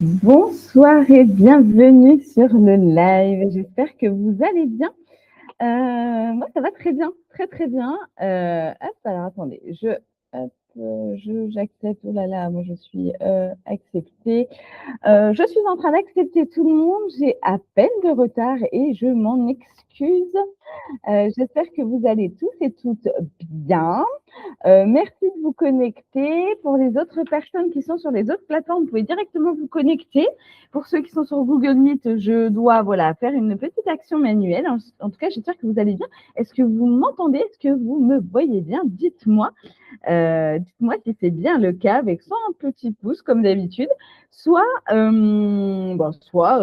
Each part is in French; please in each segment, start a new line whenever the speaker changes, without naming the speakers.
Bonsoir et bienvenue sur le live. J'espère que vous allez bien. Moi, ça va très bien, très très bien. Alors attendez, j'accepte. Oh là là, moi je suis acceptée. Je suis en train d'accepter tout le monde. J'ai à peine de retard et je m'en excuse. J'espère que vous allez tous et toutes bien. Merci de vous connecter. Pour les autres personnes qui sont sur les autres plateformes, vous pouvez directement vous connecter. Pour ceux qui sont sur Google Meet, je dois faire une petite action manuelle. En tout cas, j'espère que vous allez bien. Est-ce que vous m'entendez? Est-ce que vous me voyez bien? Dites-moi. Dites-moi si c'est bien le cas avec soit un petit pouce comme d'habitude, soit,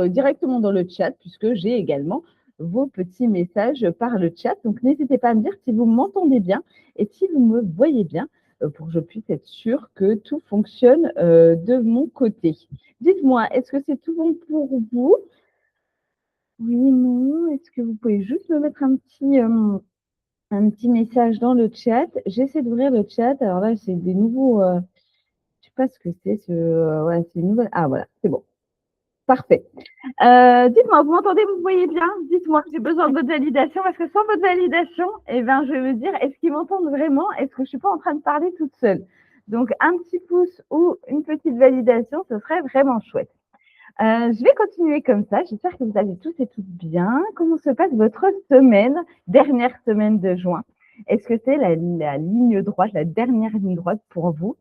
directement dans le chat puisque j'ai également vos petits messages par le chat. Donc, n'hésitez pas à me dire si vous m'entendez bien et si vous me voyez bien pour que je puisse être sûre que tout fonctionne de mon côté. Dites-moi, est-ce que c'est tout bon pour vous? Oui, non. Est-ce que vous pouvez juste me mettre un petit message dans le chat? J'essaie d'ouvrir le chat. Alors là, c'est des nouveaux. Je ne sais pas ce que c'est. C'est une nouvelle. Ah, voilà, c'est bon. Parfait. Dites-moi, vous m'entendez, vous me voyez bien? Dites-moi, j'ai besoin de votre validation parce que sans votre validation, je vais me dire, est-ce qu'ils m'entendent vraiment? Est-ce que je ne suis pas en train de parler toute seule? Donc, un petit pouce ou une petite validation, ce serait vraiment chouette. Je vais continuer comme ça. J'espère que vous allez tous et toutes bien. Comment se passe votre dernière semaine de juin? Est-ce que c'est la ligne droite, la dernière ligne droite pour vous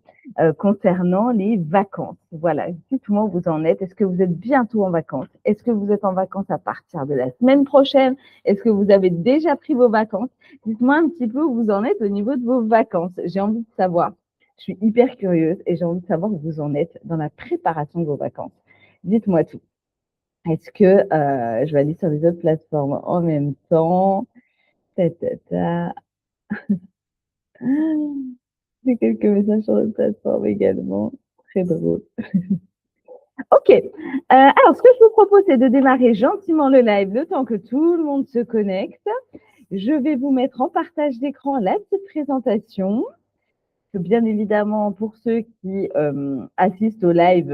concernant les vacances? Voilà, dites-moi où vous en êtes. Est-ce que vous êtes bientôt en vacances? Est-ce que vous êtes en vacances à partir de la semaine prochaine? Est-ce que vous avez déjà pris vos vacances? Dites-moi un petit peu où vous en êtes au niveau de vos vacances. J'ai envie de savoir. Je suis hyper curieuse et j'ai envie de savoir où vous en êtes dans la préparation de vos vacances. Dites-moi tout. Est-ce que je vais aller sur les autres plateformes en même temps? J'ai quelques messages sur les plateformes également. Très drôle. Ok. Alors, ce que je vous propose, c'est de démarrer gentiment le live le temps que tout le monde se connecte. Je vais vous mettre en partage d'écran la petite présentation. Bien évidemment, pour ceux qui assistent au live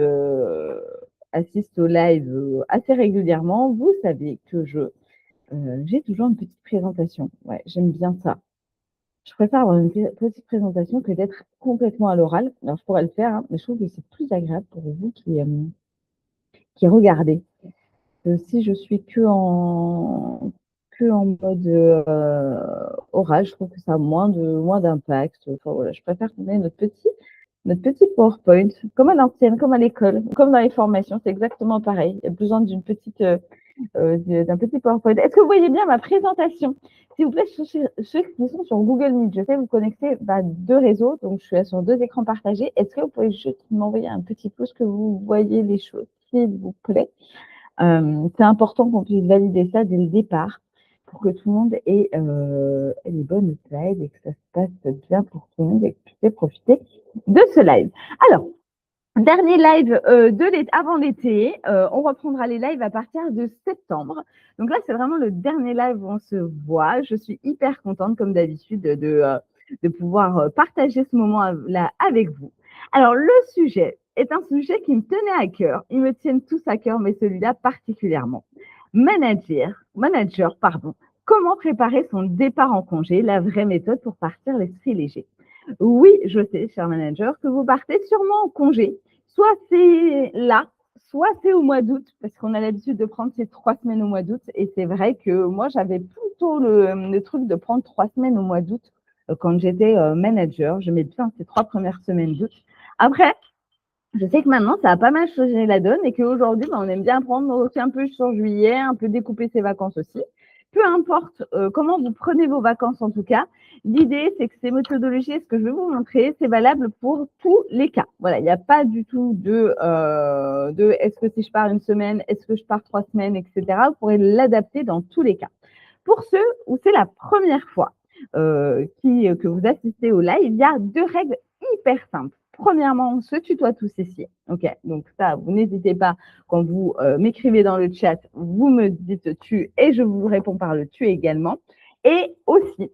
assez régulièrement, vous savez que j'ai toujours une petite présentation. Ouais, j'aime bien ça. Je préfère avoir une petite présentation que d'être complètement à l'oral. Alors, je pourrais le faire, hein, mais je trouve que c'est plus agréable pour vous qui regardez. Si je suis que en mode oral, je trouve que ça a moins d'impact. Enfin, voilà, je préfère qu'on ait notre petit PowerPoint, comme à l'ancienne, comme à l'école, comme dans les formations, c'est exactement pareil. Il y a besoin d'un petit PowerPoint. Est-ce que vous voyez bien ma présentation? S'il vous plaît, ceux qui sont sur Google Meet, je sais vous connecter à deux réseaux, donc je suis sur deux écrans partagés. Est-ce que vous pouvez juste m'envoyer un petit pouce que vous voyez les choses, s'il vous plaît? C'est important qu'on puisse valider ça dès le départ pour que tout le monde ait les bonnes slides et que ça se passe bien pour tout le monde et que vous puissiez profiter de ce live. Alors, dernier live avant l'été. On reprendra les lives à partir de septembre. Donc là, c'est vraiment le dernier live où on se voit. Je suis hyper contente, comme d'habitude, de pouvoir partager ce moment-là avec vous. Alors, le sujet est un sujet qui me tenait à cœur. Ils me tiennent tous à cœur, mais celui-là particulièrement. Manager, comment préparer son départ en congé, la vraie méthode pour partir l'esprit léger. Oui, je sais, cher manager, que vous partez sûrement en congé. Soit c'est là, soit c'est au mois d'août, parce qu'on a l'habitude de prendre ces 3 semaines au mois d'août. Et c'est vrai que moi, j'avais plutôt le truc de prendre 3 semaines au mois d'août quand j'étais manager. Je mets bien ces 3 premières semaines d'août. Après, je sais que maintenant, ça a pas mal changé la donne et qu'aujourd'hui, on aime bien prendre aussi un peu sur juillet, un peu découper ses vacances aussi. Peu importe comment vous prenez vos vacances en tout cas, l'idée, c'est que ces méthodologies, ce que je vais vous montrer, c'est valable pour tous les cas. Voilà, il n'y a pas du tout de est-ce que si je pars une semaine, est-ce que je pars 3 semaines, etc. Vous pourrez l'adapter dans tous les cas. Pour ceux où c'est la première fois que vous assistez au live, il y a 2 règles hyper simples. Premièrement, on se tutoie tous ici. Ok, donc ça, vous n'hésitez pas quand vous m'écrivez dans le chat, vous me dites tu et je vous réponds par le tu également. Et aussi,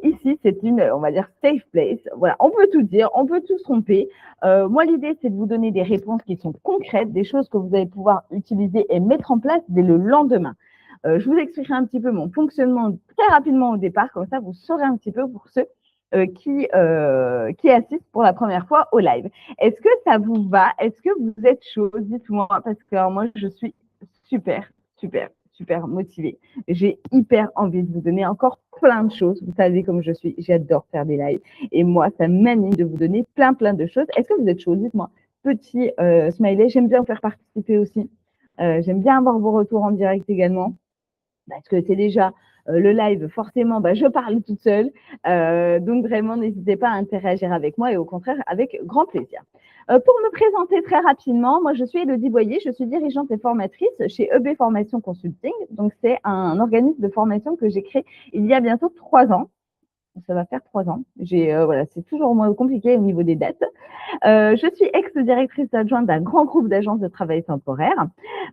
Ici, c'est une, on va dire, safe place. Voilà, on peut tout dire, on peut tout se tromper. Moi, l'idée, c'est de vous donner des réponses qui sont concrètes, des choses que vous allez pouvoir utiliser et mettre en place dès le lendemain. Je vous expliquerai un petit peu mon fonctionnement très rapidement au départ, comme ça, vous saurez un petit peu pour ceux qui assistent pour la première fois au live. Est-ce que ça vous va? Est-ce que vous êtes chaud? Dites-moi, parce que alors, moi, je suis super, super, super motivée. J'ai hyper envie de vous donner encore plein de choses. Vous savez comme je suis, j'adore faire des lives. Et moi, ça m'anime de vous donner plein, plein de choses. Est-ce que vous êtes chaud? Dites-moi. Petit smiley, j'aime bien vous faire participer aussi. J'aime bien avoir vos retours en direct également. Parce que c'est déjà le live, forcément, je parle toute seule. Donc, vraiment, n'hésitez pas à interagir avec moi et au contraire, avec grand plaisir. Pour me présenter très rapidement, moi, je suis Élodie Boyer, je suis dirigeante et formatrice chez EB Formation Consulting. Donc, c'est un organisme de formation que j'ai créé il y a bientôt 3 ans. Ça va faire 3 ans. Voilà, c'est toujours moins compliqué au niveau des dates. Je suis ex-directrice adjointe d'un grand groupe d'agences de travail temporaire.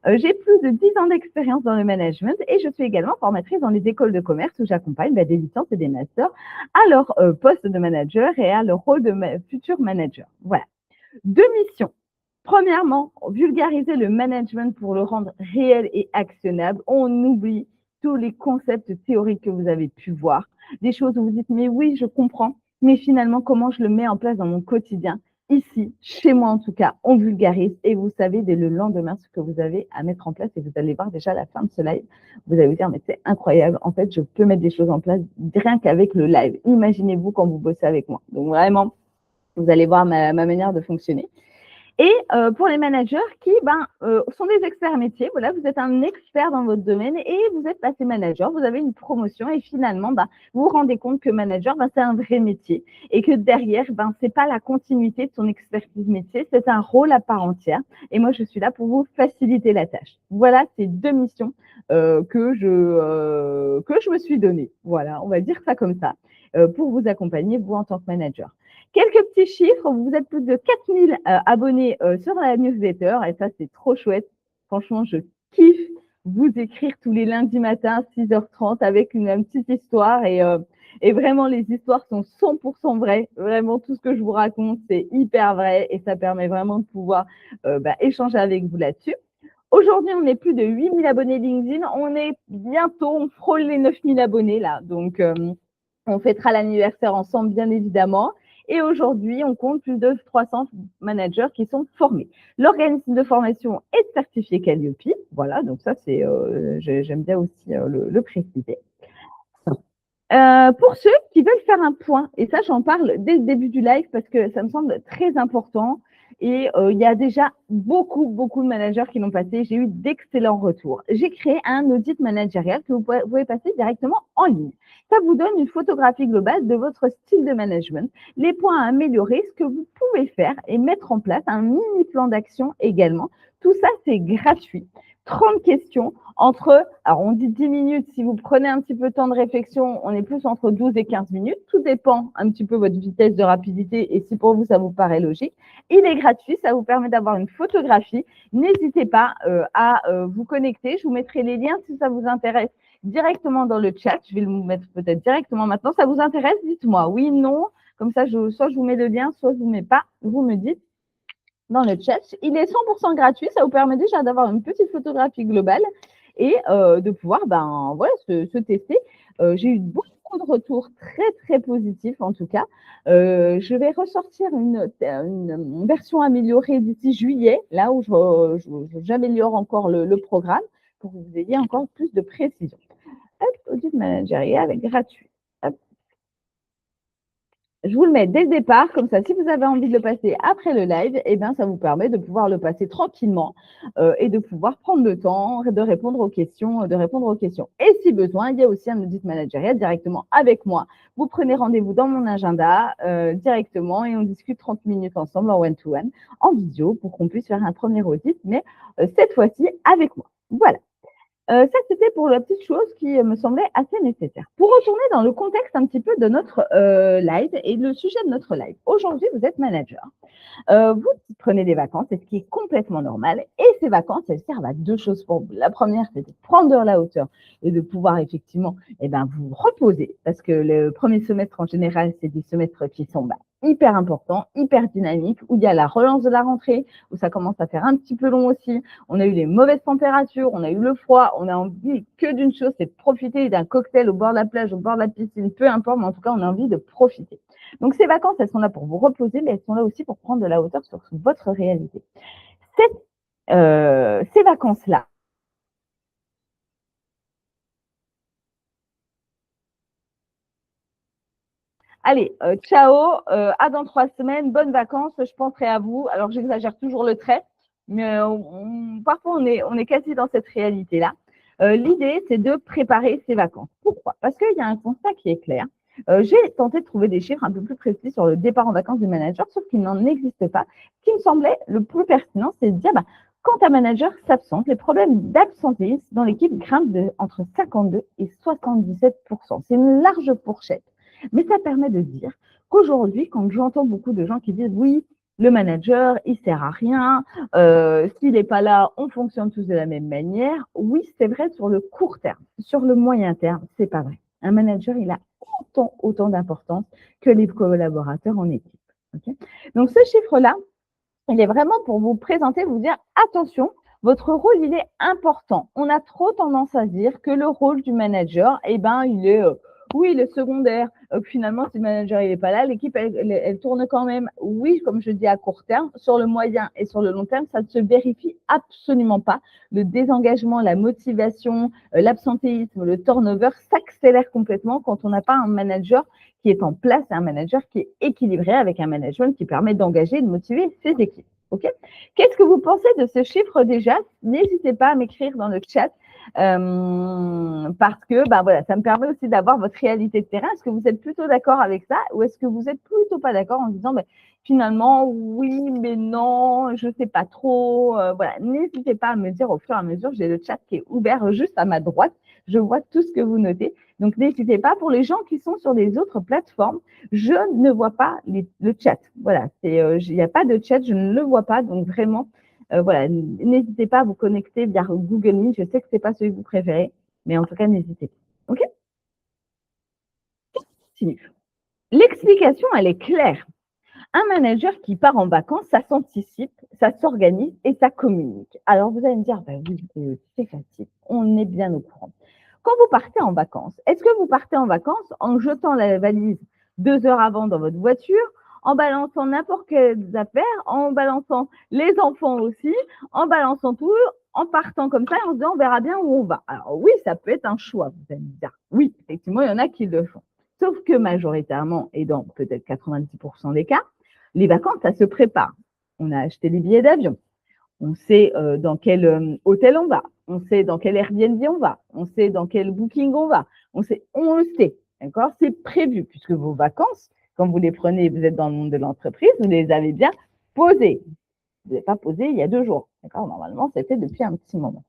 J'ai plus de 10 ans d'expérience dans le management et je suis également formatrice dans les écoles de commerce où j'accompagne des licences et des masters à leur poste de manager et à leur rôle de futur manager. Voilà. 2 missions. Premièrement, vulgariser le management pour le rendre réel et actionnable. On oublie tous les concepts théoriques que vous avez pu voir, des choses où vous dites, mais oui, je comprends, mais finalement, comment je le mets en place dans mon quotidien? Ici, chez moi en tout cas, on vulgarise et vous savez dès le lendemain ce que vous avez à mettre en place et vous allez voir déjà à la fin de ce live, vous allez vous dire, mais c'est incroyable, en fait, je peux mettre des choses en place rien qu'avec le live. Imaginez-vous quand vous bossez avec moi. Donc vraiment, vous allez voir ma manière de fonctionner. Et pour les managers qui sont des experts métiers, voilà, vous êtes un expert dans votre domaine et vous êtes passé manager, vous avez une promotion et finalement, vous vous rendez compte que manager, c'est un vrai métier et que derrière, c'est pas la continuité de son expertise métier, c'est un rôle à part entière. Et moi, je suis là pour vous faciliter la tâche. Voilà ces 2 missions que je me suis donnée. Voilà, on va dire ça comme ça, pour vous accompagner, vous, en tant que manager. Quelques petits chiffres, vous êtes plus de 4000 abonnés sur la newsletter et ça, c'est trop chouette. Franchement, je kiffe vous écrire tous les lundis matins, 6h30, avec une petite histoire et vraiment, les histoires sont 100% vraies. Vraiment, tout ce que je vous raconte, c'est hyper vrai et ça permet vraiment de pouvoir échanger avec vous là-dessus. Aujourd'hui, on est plus de 8000 abonnés LinkedIn. On frôle les 9000 abonnés là. Donc, on fêtera l'anniversaire ensemble, bien évidemment. Et aujourd'hui, on compte plus de 300 managers qui sont formés. L'organisme de formation est certifié Calliope. Voilà, donc ça, j'aime bien aussi le préciser. Pour ceux qui veulent faire un point, et ça, j'en parle dès le début du live parce que ça me semble très important. Et il y a déjà beaucoup de managers qui l'ont passé. J'ai eu d'excellents retours. J'ai créé un audit managérial que vous pouvez passer directement en ligne. Ça vous donne une photographie globale de votre style de management, les points à améliorer, ce que vous pouvez faire et mettre en place, un mini plan d'action également. Tout ça, c'est gratuit. 30 questions alors on dit 10 minutes, si vous prenez un petit peu de temps de réflexion, on est plus entre 12 et 15 minutes. Tout dépend un petit peu de votre vitesse de rapidité et si pour vous, ça vous paraît logique. Il est gratuit, ça vous permet d'avoir une photographie. N'hésitez pas à vous connecter. Je vous mettrai les liens si ça vous intéresse directement dans le chat. Je vais le mettre peut-être directement maintenant. Ça vous intéresse? Dites-moi oui, non. Comme ça, soit je vous mets le lien, soit je ne vous mets pas. Vous me dites dans le chat. Il est 100% gratuit. Ça vous permet déjà d'avoir une petite photographie globale et de pouvoir se tester. J'ai eu beaucoup de retours très, très positifs en tout cas. Je vais ressortir une version améliorée d'ici juillet, là où j'améliore encore le programme pour que vous ayez encore plus de précision. Hop, audit managérial gratuit. Hop. Je vous le mets dès le départ, comme ça, si vous avez envie de le passer après le live, ça vous permet de pouvoir le passer tranquillement et de pouvoir prendre le temps de répondre aux questions. Et si besoin, il y a aussi un audit managérial directement avec moi. Vous prenez rendez-vous dans mon agenda directement et on discute 30 minutes ensemble en one-to-one, en vidéo, pour qu'on puisse faire un premier audit, mais cette fois-ci avec moi. Voilà. Ça, c'était pour la petite chose qui me semblait assez nécessaire. Pour retourner dans le contexte un petit peu de notre live et le sujet de notre live. Aujourd'hui, vous êtes manager. Vous prenez des vacances, c'est ce qui est complètement normal. Et ces vacances, elles servent à deux choses pour vous. La première, c'est de prendre de la hauteur et de pouvoir effectivement vous reposer. Parce que le premier semestre, en général, c'est des semestres qui sont hyper importants, hyper dynamiques, où il y a la relance de la rentrée, où ça commence à faire un petit peu long aussi. On a eu les mauvaises températures, on a eu le froid, on a envie que d'une chose, c'est de profiter d'un cocktail au bord de la plage, au bord de la piscine, peu importe, mais en tout cas, on a envie de profiter. Donc, ces vacances, elles sont là pour vous reposer, mais elles sont là aussi pour prendre de la hauteur sur votre réalité. Ces vacances-là, allez, ciao, à dans 3 semaines, bonnes vacances, je penserai à vous. Alors, j'exagère toujours le trait, mais parfois, on est quasi dans cette réalité-là. L'idée, c'est de préparer ces vacances. Pourquoi? Parce qu'il y a un constat qui est clair. J'ai tenté de trouver des chiffres un peu plus précis sur le départ en vacances du manager, sauf qu'il n'en existe pas. Ce qui me semblait le plus pertinent, c'est de dire, quand un manager s'absente, les problèmes d'absentéisme dans l'équipe grimpent entre 52 et 77%. C'est une large fourchette. Mais ça permet de dire qu'aujourd'hui, quand j'entends beaucoup de gens qui disent oui, le manager, il ne sert à rien, s'il n'est pas là, on fonctionne tous de la même manière. Oui, c'est vrai sur le court terme. Sur le moyen terme, c'est pas vrai. Un manager, il a autant d'importance que les collaborateurs en équipe. Okay. Donc, ce chiffre-là, il est vraiment pour vous présenter, vous dire attention, votre rôle, il est important. On a trop tendance à dire que le rôle du manager, il est, oui, il est secondaire. Finalement, si le manager n'est pas là, l'équipe, elle tourne quand même. Oui, comme je dis, à court terme. Sur le moyen et sur le long terme, ça ne se vérifie absolument pas. Le désengagement, la motivation, l'absentéisme, le turnover s'accélère complètement quand on n'a pas un manager qui est en place, un manager qui est équilibré avec un management qui permet d'engager et de motiver ses équipes. Okay. Qu'est-ce que vous pensez de ce chiffre déjà? N'hésitez pas à m'écrire dans le chat parce que voilà, ça me permet aussi d'avoir votre réalité de terrain. Est-ce que vous êtes plutôt d'accord avec ça ou est-ce que vous n'êtes plutôt pas d'accord en disant finalement oui mais non, je ne sais pas trop. Voilà, n'hésitez pas à me dire au fur et à mesure. J'ai le chat qui est ouvert juste à ma droite. Je vois tout ce que vous notez. Donc, n'hésitez pas. Pour les gens qui sont sur les autres plateformes, je ne vois pas le chat. Voilà, il n'y a pas de chat, je ne le vois pas. Donc, vraiment, voilà, n'hésitez pas à vous connecter via Google Meet. Je sais que ce n'est pas celui que vous préférez, mais en tout cas, n'hésitez pas. OK? Continue. L'explication, elle est claire. Un manager qui part en vacances, ça s'anticipe, ça s'organise et ça communique. Alors, vous allez me dire, oui, c'est facile, on est bien au courant. Quand vous partez en vacances, est-ce que vous partez en vacances en jetant la valise 2 heures avant dans votre voiture, en balançant n'importe quelles affaires, en balançant les enfants aussi, en balançant tout, en partant comme ça et en se disant on verra bien où on va? Alors oui, ça peut être un choix, vous allez me dire. Oui, effectivement, il y en a qui le font. Sauf que majoritairement, et dans peut-être 90% des cas, les vacances, ça se prépare. On a acheté les billets d'avion. On sait dans quel hôtel on va. On sait dans quel Airbnb on va. On sait dans quel booking on va. On le sait. D'accord? C'est prévu puisque vos vacances, quand vous les prenez, vous êtes dans le monde de l'entreprise, vous les avez bien posées. Vous n'avez pas posé il y a 2 jours. D'accord? Normalement, c'était depuis un petit moment.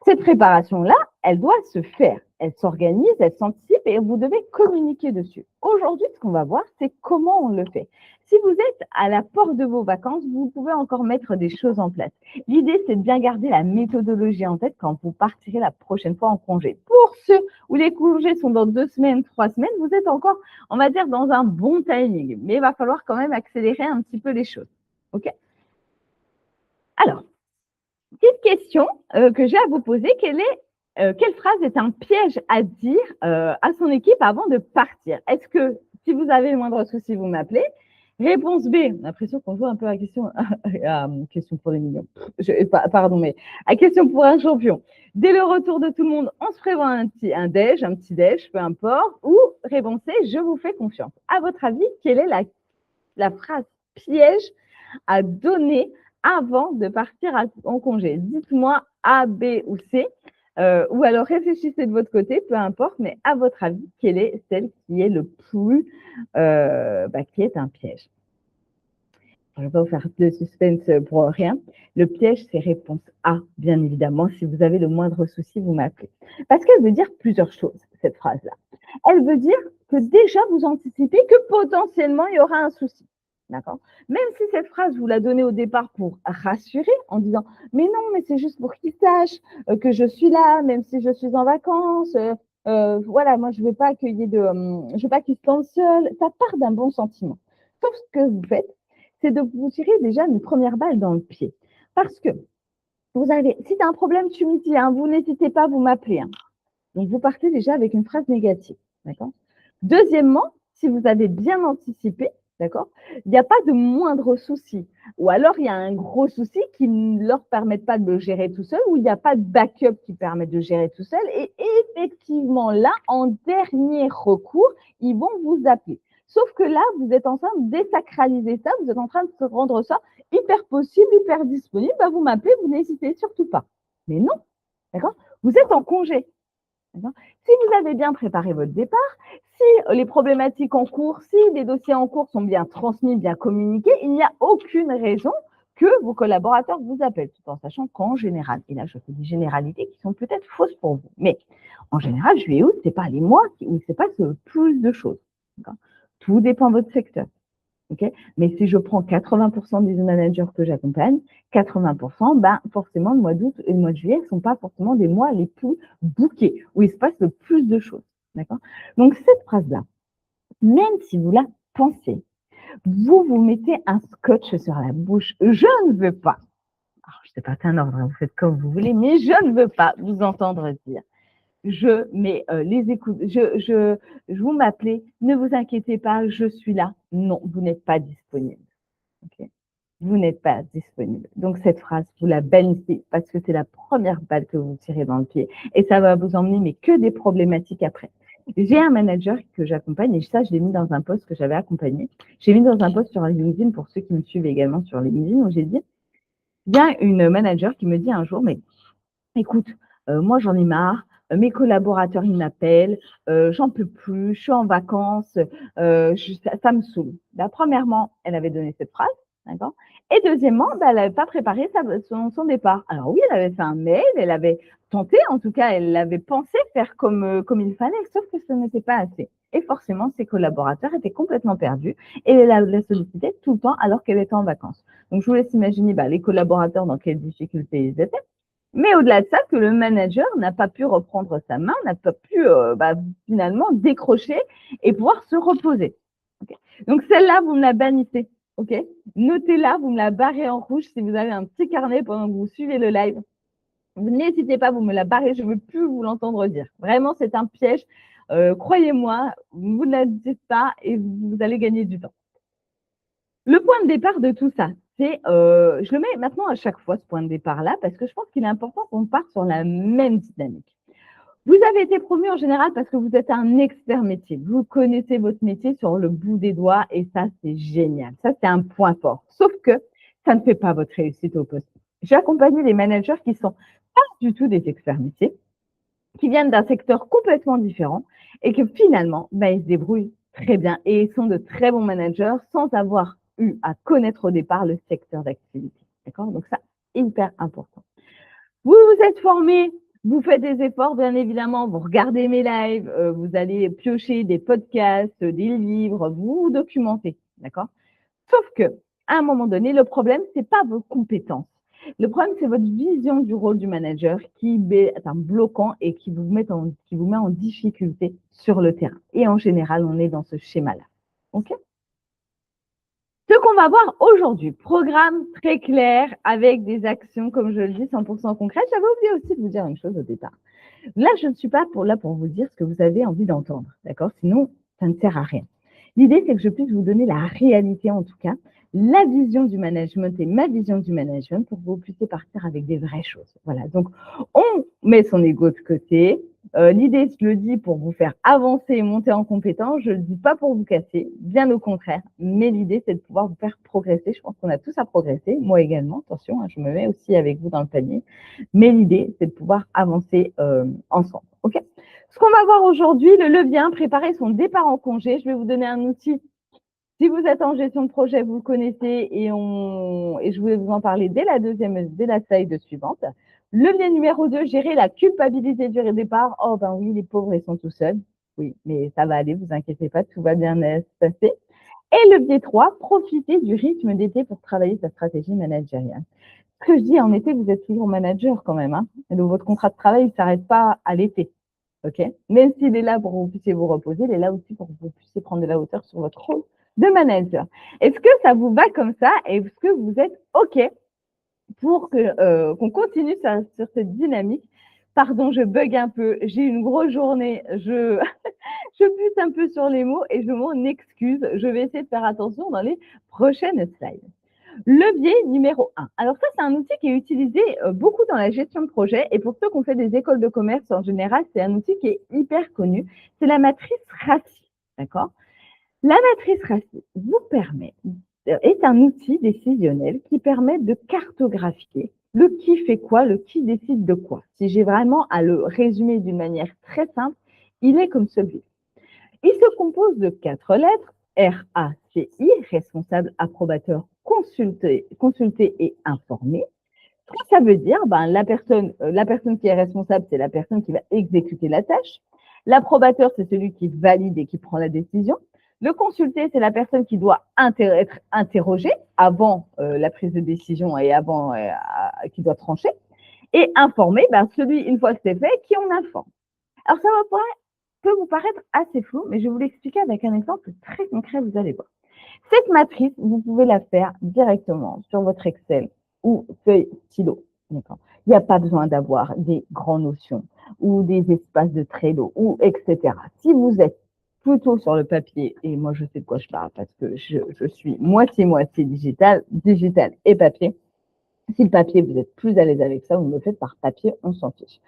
Cette préparation-là, elle doit se faire. Elle s'organise, elle s'anticipe et vous devez communiquer dessus. Aujourd'hui, ce qu'on va voir, c'est comment on le fait. Si vous êtes à la porte de vos vacances, vous pouvez encore mettre des choses en place. L'idée, c'est de bien garder la méthodologie en tête quand vous partirez la prochaine fois en congé. Pour ceux où les congés sont dans 2 semaines, 3 semaines, vous êtes encore, on va dire, dans un bon timing. Mais il va falloir quand même accélérer un petit peu les choses. OK? Alors, petite question que j'ai à vous poser, quelle phrase est un piège à dire à son équipe avant de partir? Est-ce que si vous avez le moindre souci, vous m'appelez? Réponse B, j'ai l'impression qu'on joue un peu à question, question pour les millions. Pardon, mais à question pour un champion. Dès le retour de tout le monde, on se prévoit un petit déj, peu importe. Ou réponse C, je vous fais confiance. À votre avis, quelle est la phrase piège à donner avant de partir en congé? Dites-moi A, B ou C, ou alors réfléchissez de votre côté, peu importe, mais à votre avis, quelle est celle qui est le plus, qui est un piège? Je ne vais pas vous faire de suspense pour rien. Le piège, c'est réponse A, bien évidemment. Si vous avez le moindre souci, vous m'appelez. Parce qu'elle veut dire plusieurs choses, cette phrase-là. Elle veut dire que déjà, vous anticipez que potentiellement, il y aura un souci. D'accord? Même si cette phrase, vous la donnez au départ pour rassurer, en disant « Mais non, mais c'est juste pour qu'il sache que je suis là, même si je suis en vacances. Voilà, moi, je ne veux pas qu'il y ait je veux pas qu'il se sente seul. » Ça part d'un bon sentiment. Sauf ce que vous faites, c'est de vous tirer déjà une première balle dans le pied. Parce que vous avez, si tu as un problème, tu me dis, hein, vous n'hésitez pas, vous m'appelez. Hein. Donc, vous partez déjà avec une phrase négative. D'accord? Deuxièmement, si vous avez bien anticipé, d'accord, il n'y a pas de moindre souci. Ou alors, il y a un gros souci qui ne leur permet pas de le gérer tout seul, ou il n'y a pas de backup qui permet de le gérer tout seul. Et effectivement, là, en dernier recours, ils vont vous appeler. Sauf que là, vous êtes en train de désacraliser ça, vous êtes en train de se rendre ça hyper possible, hyper disponible. Bah, vous m'appelez, vous n'hésitez surtout pas. Mais non, d'accord? Vous êtes en congé. Si vous avez bien préparé votre départ, si les problématiques en cours, si les dossiers en cours sont bien transmis, bien communiqués, il n'y a aucune raison que vos collaborateurs vous appellent, tout en sachant qu'en général, et là je fais des généralités qui sont peut-être fausses pour vous, mais en général, juillet, août, ce n'est pas les mois où il se passe plus de choses. Tout dépend de votre secteur. Okay, mais si je prends 80% des managers que j'accompagne, 80%, ben, forcément, le mois d'août et le mois de juillet ne sont pas forcément des mois les plus bookés, où il se passe le plus de choses. D'accord? Donc, cette phrase-là, même si vous la pensez, vous vous mettez un scotch sur la bouche. Je ne veux pas. Alors, je ne sais pas, c'est un ordre, vous faites comme vous voulez, mais je ne veux pas vous entendre dire. Je mets les écoutes, vous m'appelez, ne vous inquiétez pas, je suis là. Non, vous n'êtes pas disponible. Okay. Vous n'êtes pas disponible. Donc, cette phrase, vous la bannissez parce que c'est la première balle que vous tirez dans le pied et ça va vous emmener, mais que des problématiques après. J'ai un manager que j'accompagne et ça, je l'ai mis dans un post que j'avais accompagné. J'ai mis dans un post sur LinkedIn pour ceux qui me suivent également sur LinkedIn où j'ai dit, il y a une manager qui me dit un jour, mais écoute, moi, j'en ai marre. Mes collaborateurs, ils m'appellent, j'en peux plus, je suis en vacances, ça me saoule. Là, premièrement, elle avait donné cette phrase, d'accord? Et deuxièmement, bah, elle n'avait pas préparé son départ. Alors oui, elle avait fait un mail, elle avait tenté, en tout cas, elle avait pensé faire comme il fallait, sauf que ce n'était pas assez. Et forcément, ses collaborateurs étaient complètement perdus et elle la sollicitait tout le temps alors qu'elle était en vacances. Donc, je vous laisse imaginer les collaborateurs dans quelles difficultés ils étaient. Mais au-delà de ça, que le manager n'a pas pu reprendre sa main, n'a pas pu finalement décrocher et pouvoir se reposer. Okay. Donc celle-là, vous me la bannissez. Okay. Notez-la, vous me la barrez en rouge si vous avez un petit carnet pendant que vous suivez le live. N'hésitez pas, vous me la barrez, je ne veux plus vous l'entendre dire. Vraiment, c'est un piège. Croyez-moi, vous ne la dites pas et vous allez gagner du temps. Le point de départ de tout ça, c'est, je le mets maintenant à chaque fois, ce point de départ-là, parce que je pense qu'il est important qu'on parte sur la même dynamique. Vous avez été promu en général parce que vous êtes un expert métier. Vous connaissez votre métier sur le bout des doigts et ça, c'est génial. Ça, c'est un point fort. Sauf que ça ne fait pas votre réussite au poste. J'ai accompagné des managers qui sont pas du tout des experts métiers, qui viennent d'un secteur complètement différent et que finalement, ils se débrouillent très bien et ils sont de très bons managers sans avoir eu à connaître au départ le secteur d'activité. D'accord? Donc ça, hyper important. Vous vous êtes formé, vous faites des efforts, bien évidemment, vous regardez mes lives, vous allez piocher des podcasts, des livres, vous vous documentez. D'accord? Sauf que, à un moment donné, le problème, c'est pas vos compétences. Le problème, c'est votre vision du rôle du manager qui est un bloquant et qui vous met en difficulté sur le terrain. Et en général, on est dans ce schéma-là. OK? Ce qu'on va voir aujourd'hui, programme très clair avec des actions, comme je le dis, 100% concrètes. J'avais oublié aussi de vous dire une chose au départ. Là, je ne suis pas là pour vous dire ce que vous avez envie d'entendre, d'accord? Sinon, ça ne sert à rien. L'idée, c'est que je puisse vous donner la réalité, en tout cas, la vision du management et ma vision du management pour que vous puissiez partir avec des vraies choses. Voilà, donc on met son ego de côté. L'idée, je le dis pour vous faire avancer et monter en compétence. Je ne le dis pas pour vous casser, bien au contraire. Mais l'idée, c'est de pouvoir vous faire progresser. Je pense qu'on a tous à progresser, moi également. Attention, je me mets aussi avec vous dans le panier. Mais l'idée, c'est de pouvoir avancer ensemble. OK ? Ce qu'on va voir aujourd'hui, le levier 1, préparer son départ en congé. Je vais vous donner un outil Si vous êtes en gestion de projet, vous le connaissez et je voulais vous en parler dès la slide suivante. Levier numéro 2, gérer la culpabilité du départ. Oh ben oui, les pauvres, ils sont tout seuls. Oui, mais ça va aller, vous inquiétez pas, tout va bien se passer. Et levier 3, profiter du rythme d'été pour travailler sa stratégie managériale. Ce que je dis, en été, vous êtes toujours manager quand même. Hein, et donc, votre contrat de travail ne s'arrête pas à l'été. Okay, même s'il est là pour que vous puissiez vous reposer, il est là aussi pour que vous puissiez prendre de la hauteur sur votre rôle de manager. Est-ce que ça vous va comme ça? Est-ce que vous êtes OK pour qu'on continue sur cette dynamique? Pardon, je bug un peu. J'ai une grosse journée. Je bute un peu sur les mots et je m'en excuse. Je vais essayer de faire attention dans les prochaines slides. Levier numéro 1. Alors ça, c'est un outil qui est utilisé beaucoup dans la gestion de projet. Et pour ceux qui ont fait des écoles de commerce en général, c'est un outil qui est hyper connu. C'est la matrice RACI. D'accord? La matrice RACI vous permet, est un outil décisionnel qui permet de cartographier le qui fait quoi, le qui décide de quoi. Si j'ai vraiment à le résumer d'une manière très simple, il est comme celui. Il se compose de 4 lettres, RACI, responsable, approbateur, consulté et informé. Ça veut dire, la personne qui est responsable, c'est la personne qui va exécuter la tâche. L'approbateur, c'est celui qui valide et qui prend la décision. Le consulté, c'est la personne qui doit être interrogée avant la prise de décision et avant qui doit trancher. Et informé, celui, une fois que c'est fait, qui en informe. Alors, ça peut vous paraître assez flou, mais je vais vous l'expliquer avec un exemple très concret, vous allez voir. Cette matrice, vous pouvez la faire directement sur votre Excel ou feuille stylo. Il n'y a pas besoin d'avoir des grandes notions ou des espaces de Trello ou etc. Si vous êtes plutôt sur le papier, et moi je sais de quoi je parle parce que je suis moitié-moitié digital et papier. Si le papier, vous êtes plus à l'aise avec ça, vous me le faites par papier, on s'en fiche.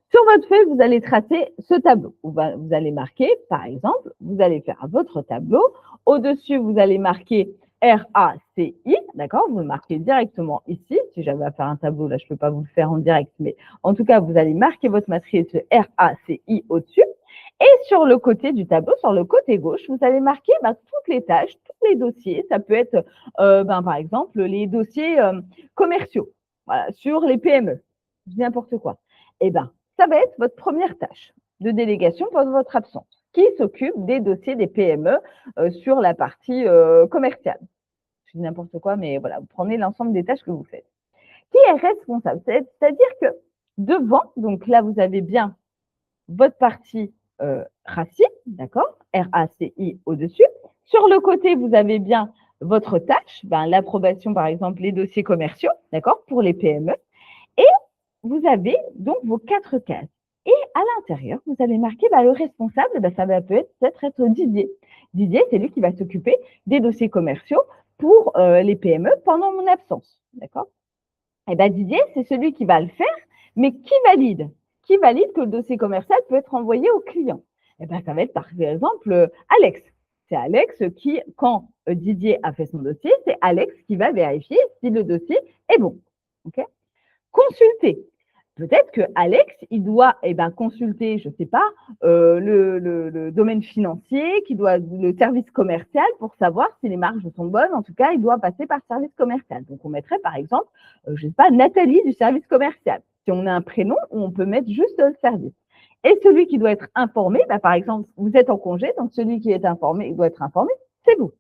Sur votre feuille, vous allez tracer ce tableau. Vous allez marquer, par exemple, vous allez faire votre tableau. Au-dessus, vous allez marquer RACI, d'accord? Vous le marquez directement ici. Si j'avais à faire un tableau, là, je ne peux pas vous le faire en direct, mais en tout cas, vous allez marquer votre matrice RACI au-dessus. Et sur le côté du tableau, sur le côté gauche, vous allez marquer toutes les tâches, tous les dossiers. Ça peut être, par exemple, les dossiers commerciaux, voilà, sur les PME, n'importe quoi. Eh bien, ça va être votre première tâche de délégation pendant votre absence, qui s'occupe des dossiers des PME sur la partie commerciale. Je dis n'importe quoi, mais voilà, vous prenez l'ensemble des tâches que vous faites. Qui est responsable? C'est-à-dire que devant, donc là, vous avez bien votre partie RACI, d'accord? RACI au-dessus. Sur le côté, vous avez bien votre tâche, l'approbation, par exemple, les dossiers commerciaux, d'accord, pour les PME. Et vous avez donc vos 4 cases. Et à l'intérieur, vous allez marquer le responsable, ça va peut-être être Didier. Didier, c'est lui qui va s'occuper des dossiers commerciaux pour les PME pendant mon absence. D'accord? Et Didier, c'est celui qui va le faire, mais qui valide? Qui valide que le dossier commercial peut être envoyé au client? Ça va être par exemple Alex. C'est Alex qui, quand Didier a fait son dossier, c'est Alex qui va vérifier si le dossier est bon. Okay? Consulter. Peut-être que Alex, il doit consulter, je ne sais pas, le domaine financier, le service commercial pour savoir si les marges sont bonnes. En tout cas, il doit passer par le service commercial. Donc, on mettrait par exemple, je ne sais pas, Nathalie du service commercial. Si on a un prénom, on peut mettre juste le service. Et celui qui doit être informé, par exemple, vous êtes en congé, donc celui qui est informé, il doit être informé, c'est vous.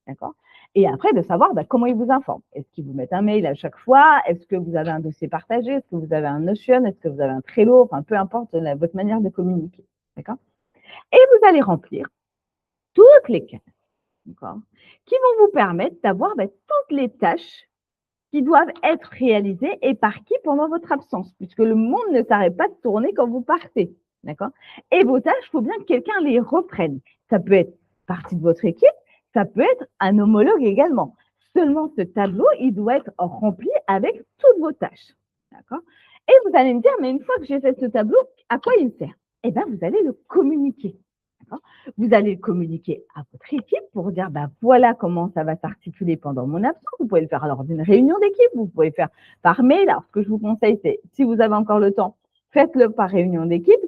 D'accord? Et après, de savoir comment ils vous informent. Est-ce qu'ils vous mettent un mail à chaque fois? Est-ce que vous avez un dossier partagé? Est-ce que vous avez un Notion? Est-ce que vous avez un Trello? Enfin, peu importe votre manière de communiquer. D'accord? Et vous allez remplir toutes les cases, d'accord, qui vont vous permettre d'avoir toutes les tâches qui doivent être réalisées et par qui pendant votre absence, puisque le monde ne s'arrête pas de tourner quand vous partez. D'accord? Et vos tâches, il faut bien que quelqu'un les reprenne. Ça peut être partie de votre équipe, ça peut être un homologue également. Seulement, ce tableau, il doit être rempli avec toutes vos tâches. D'accord? Et vous allez me dire, mais une fois que j'ai fait ce tableau, à quoi il sert? Eh bien, vous allez le communiquer. Vous allez le communiquer à votre équipe pour dire, voilà comment ça va s'articuler pendant mon absence. Vous pouvez le faire lors d'une réunion d'équipe, vous pouvez le faire par mail. Alors, ce que je vous conseille, c'est, si vous avez encore le temps, faites-le par réunion d'équipe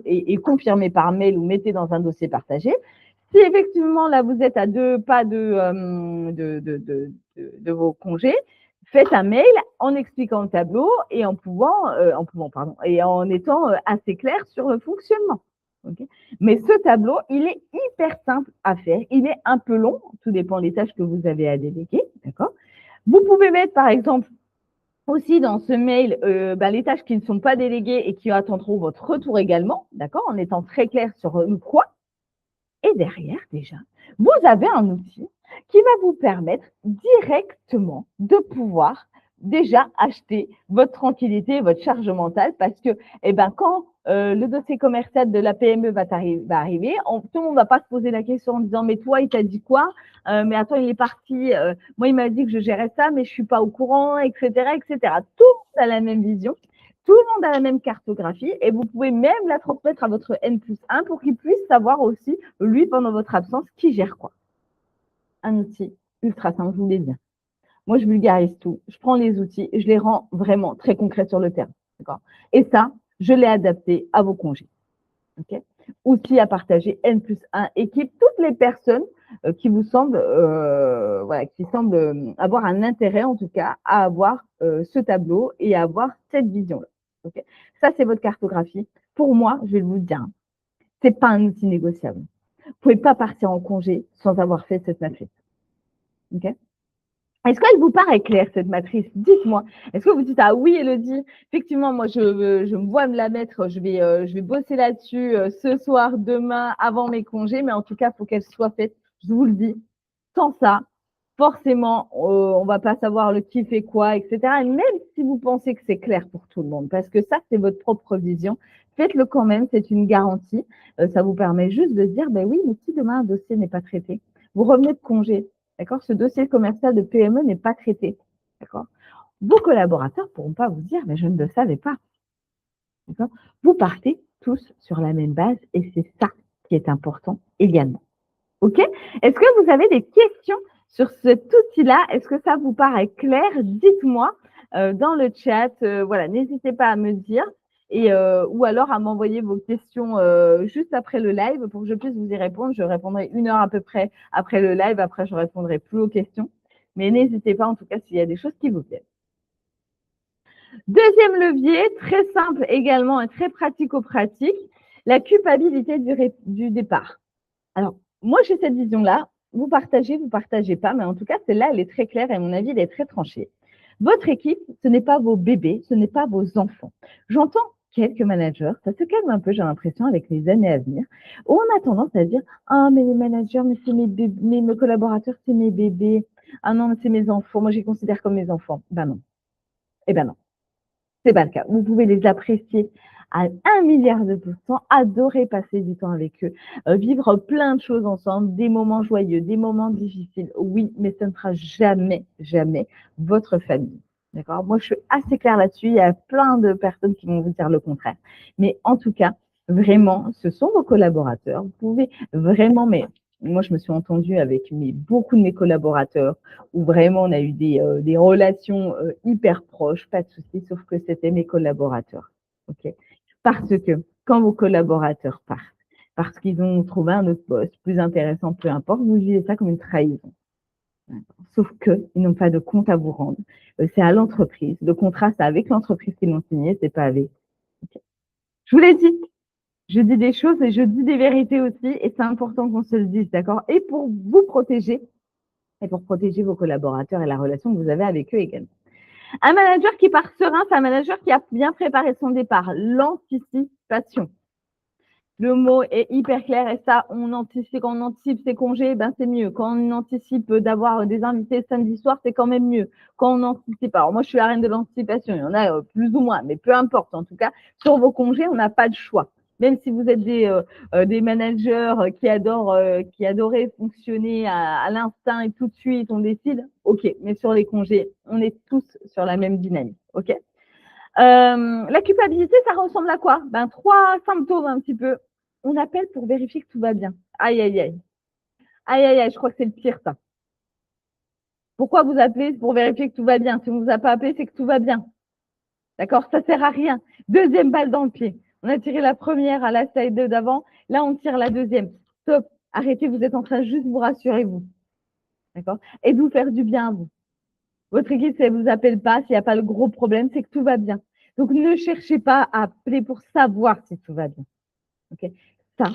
et confirmez par mail ou mettez dans un dossier partagé. Si effectivement, là, vous êtes à 2 pas de vos congés, faites un mail en expliquant le tableau et en étant assez clair sur le fonctionnement. Okay. Mais ce tableau, il est hyper simple à faire. Il est un peu long, tout dépend des tâches que vous avez à déléguer. D'accord. Vous pouvez mettre, par exemple, aussi dans ce mail les tâches qui ne sont pas déléguées et qui attendront votre retour également, d'accord, en étant très clair sur le quoi. Et derrière, déjà, vous avez un outil qui va vous permettre directement de pouvoir déjà acheter votre tranquillité et votre charge mentale parce que quand le dossier commercial de la PME va arriver, tout le monde ne va pas se poser la question en disant « mais toi, il t'a dit quoi mais attends, il est parti, moi, il m'a dit que je gérais ça, mais je ne suis pas au courant, etc. etc. » Tout le monde a la même vision. Tout le monde a la même cartographie et vous pouvez même la transmettre à votre N+1 pour qu'il puisse savoir aussi, lui, pendant votre absence, qui gère quoi. Un outil ultra simple, je vous l'ai dit. Moi, je vulgarise tout. Je prends les outils et je les rends vraiment très concrets sur le terrain. Et ça, je l'ai adapté à vos congés. Okay. Outils à partager, N+1, équipe, toutes les personnes qui vous semblent, qui semblent avoir un intérêt, en tout cas, à avoir ce tableau et à avoir cette vision-là. Okay. Ça, c'est votre cartographie. Pour moi, je vais vous le dire, ce n'est pas un outil négociable. Vous ne pouvez pas partir en congé sans avoir fait cette matrice. Okay. Est-ce qu'elle vous paraît claire, cette matrice? Dites-moi. Est-ce que vous dites « Ah oui, Elodie, effectivement, moi, je me vois me la mettre, je vais bosser là-dessus ce soir, demain, avant mes congés, mais en tout cas, il faut qu'elle soit faite. » Je vous le dis, sans ça, forcément, on ne va pas savoir le qui fait quoi, etc. Et même si vous pensez que c'est clair pour tout le monde, parce que ça, c'est votre propre vision, faites-le quand même, c'est une garantie. Ça vous permet juste de dire « Ben oui, mais si demain, un dossier n'est pas traité, vous revenez de congé. » D'accord. Ce dossier commercial de PME n'est pas traité. D'accord. Vos collaborateurs ne pourront pas vous dire, mais je ne le savais pas. D'accord. Vous partez tous sur la même base et c'est ça qui est important également. OK. Est-ce que vous avez des questions sur cet outil-là? Est-ce que ça vous paraît clair? Dites-moi dans le chat. Voilà, n'hésitez pas à me dire. Ou alors à m'envoyer vos questions juste après le live pour que je puisse vous y répondre. Je répondrai 1 heure à peu près après le live. Après, je ne répondrai plus aux questions. Mais n'hésitez pas, en tout cas, s'il y a des choses qui vous plaisent. Deuxième levier, très simple également et très pratico-pratique, la culpabilité du départ. Alors, moi, j'ai cette vision-là. Vous partagez pas. Mais en tout cas, celle-là, elle est très claire et à mon avis, elle est très tranchée. Votre équipe, ce n'est pas vos bébés, ce n'est pas vos enfants. J'entends quelques managers, ça se calme un peu, j'ai l'impression, avec les années à venir, où on a tendance à dire « Ah, mais les managers, mais c'est mes collaborateurs, c'est mes bébés. Ah non, mais c'est mes enfants. Moi, je les considère comme mes enfants. » Ben non. Eh ben non. C'est pas le cas. Vous pouvez les apprécier à 1 milliard de %, adorer passer du temps avec eux, vivre plein de choses ensemble, des moments joyeux, des moments difficiles. Oui, mais ce ne sera jamais, jamais votre famille. D'accord. Moi, je suis assez claire là-dessus. Il y a plein de personnes qui vont vous dire le contraire. Mais en tout cas, vraiment, ce sont vos collaborateurs. Vous pouvez vraiment, mais moi, je me suis entendue avec beaucoup de mes collaborateurs où vraiment on a eu des relations hyper proches, pas de souci, sauf que c'était mes collaborateurs. Okay. Parce que quand vos collaborateurs partent, parce qu'ils ont trouvé un autre poste plus intéressant, peu importe, vous vivez ça comme une trahison. Sauf qu'ils n'ont pas de compte à vous rendre. C'est à l'entreprise. Le contrat, c'est avec l'entreprise qui l'ont signé, c'est pas avec. Okay. Je vous l'ai dit, je dis des choses et je dis des vérités aussi, et c'est important qu'on se le dise, d'accord? Et pour vous protéger, et pour protéger vos collaborateurs et la relation que vous avez avec eux également. Un manager qui part serein, c'est un manager qui a bien préparé son départ. L'anticipation. Le mot est hyper clair et ça, quand on anticipe ses congés, ben c'est mieux. Quand on anticipe d'avoir des invités samedi soir, c'est quand même mieux. Quand on anticipe, alors moi je suis la reine de l'anticipation, il y en a plus ou moins, mais peu importe. En tout cas, sur vos congés, on n'a pas de choix. Même si vous êtes des managers qui adoraient fonctionner à l'instinct et tout de suite, on décide, ok. Mais sur les congés, on est tous sur la même dynamique, ok. La culpabilité, ça ressemble à quoi? Ben, 3 symptômes un petit peu. On appelle pour vérifier que tout va bien. Aïe, aïe, aïe. Aïe, aïe, aïe, je crois que c'est le pire, ça. Pourquoi vous appelez pour vérifier que tout va bien? Si on ne vous a pas appelé, c'est que tout va bien. D'accord? Ça ne sert à rien. Deuxième balle dans le pied. On a tiré la première à la slide d'avant. Là, on tire la deuxième. Stop. Arrêtez, vous êtes en train de juste vous rassurer, vous. D'accord? Et de vous faire du bien à vous. Votre équipe, si elle ne vous appelle pas, s'il n'y a pas le gros problème, c'est que tout va bien. Donc, ne cherchez pas à appeler pour savoir si tout va bien. Okay? Ça,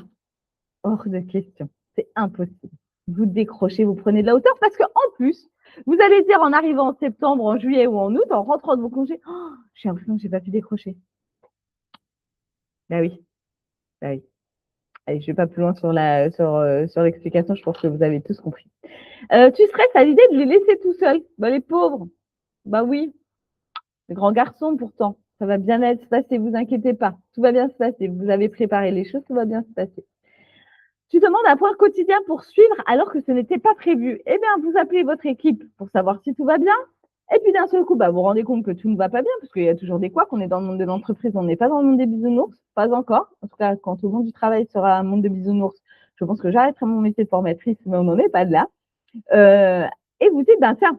hors de question. C'est impossible. Vous décrochez, vous prenez de la hauteur parce qu'en plus, vous allez dire en arrivant en septembre, en juillet ou en août, en rentrant de vos congés, oh, j'ai l'impression que je n'ai pas pu décrocher. Bah oui, bah oui. Allez, je ne vais pas plus loin sur l'explication, je pense que vous avez tous compris. Tu stresses à l'idée de les laisser tout seuls. Bah, les pauvres. Bah oui, les grands garçons pourtant. Ça va bien se passer, vous inquiétez pas. Tout va bien se passer. Vous avez préparé les choses, tout va bien se passer. Tu demandes un point quotidien pour suivre alors que ce n'était pas prévu. Eh bien, vous appelez votre équipe pour savoir si tout va bien. Et puis d'un seul coup, vous vous rendez compte que tout ne va pas bien, parce qu'il y a toujours des couacs. On est dans le monde de l'entreprise, on n'est pas dans le monde des bisounours, pas encore. En tout cas, quand tout le monde du travail sera un monde de bisounours, je pense que j'arrêterai mon métier de formatrice, mais on n'en est pas de là. Et vous dites, tiens,